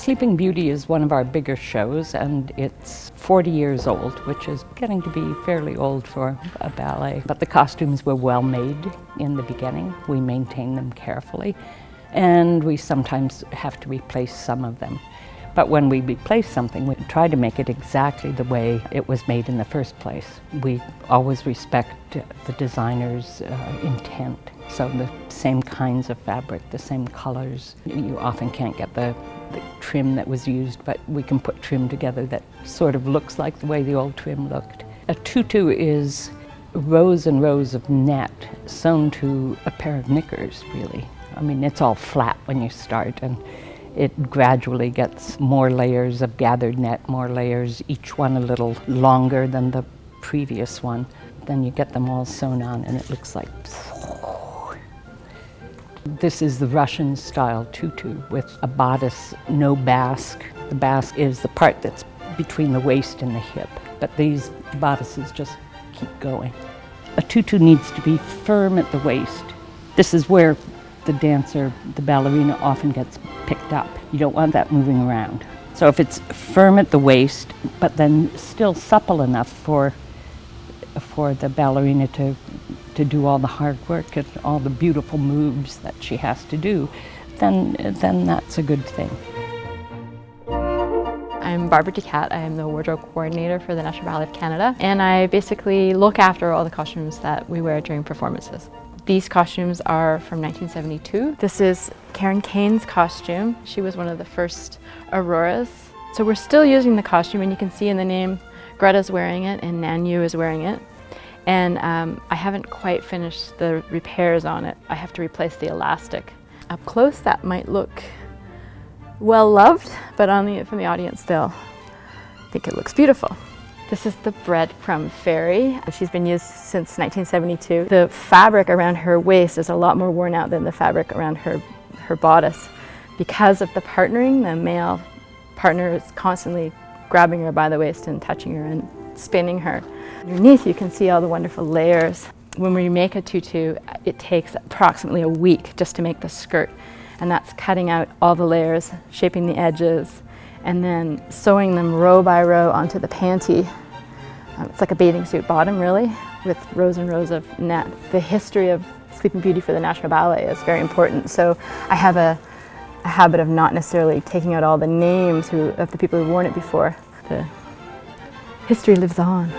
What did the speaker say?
Sleeping Beauty is one of our bigger shows, and it's 40 years old, which is getting to be fairly old for a ballet. But the costumes were well made in the beginning. We maintain them carefully, and we sometimes have to replace some of them. But when we replace something, we try to make it exactly the way it was made in the first place. We always respect the designer's intent. So the same kinds of fabric, the same colors. You often can't get the trim that was used, but we can put trim together that sort of looks like the way the old trim looked. A tutu is rows and rows of net sewn to a pair of knickers, really. I mean, it's all flat when you start, and it gradually gets more layers of gathered net, more layers, each one a little longer than the previous one. Then you get them all sewn on and it looks like... This is the Russian style tutu with a bodice, no basque. The basque is the part that's between the waist and the hip, but these bodices just keep going. A tutu needs to be firm at the waist. This is where the dancer, the ballerina, often gets picked up. You don't want that moving around. So if it's firm at the waist, but then still supple enough for the ballerina to do all the hard work and all the beautiful moves that she has to do, then that's a good thing. I'm Barbara Ducat. I am the wardrobe coordinator for the National Ballet of Canada, and I basically look after all the costumes that we wear during performances. These costumes are from 1972. This is Karen Kane's costume. She was one of the first Auroras. So we're still using the costume, and you can see in the name, Greta's wearing it and Nanu is wearing it. And I haven't quite finished the repairs on it. I have to replace the elastic. Up close, that might look well loved, but from the audience still, I think it looks beautiful. This is the breadcrumb fairy. She's been used since 1972. The fabric around her waist is a lot more worn out than the fabric around her bodice. Because of the partnering, the male partner is constantly grabbing her by the waist and touching her and spinning her. Underneath you can see all the wonderful layers. When we make a tutu, it takes approximately a week just to make the skirt. And that's cutting out all the layers, shaping the edges, and then sewing them row by row onto the panty. It's like a bathing suit bottom, really, with rows and rows of net. The history of Sleeping Beauty for the National Ballet is very important, so I have a habit of not necessarily taking out all the names of the people who've worn it before. The history lives on.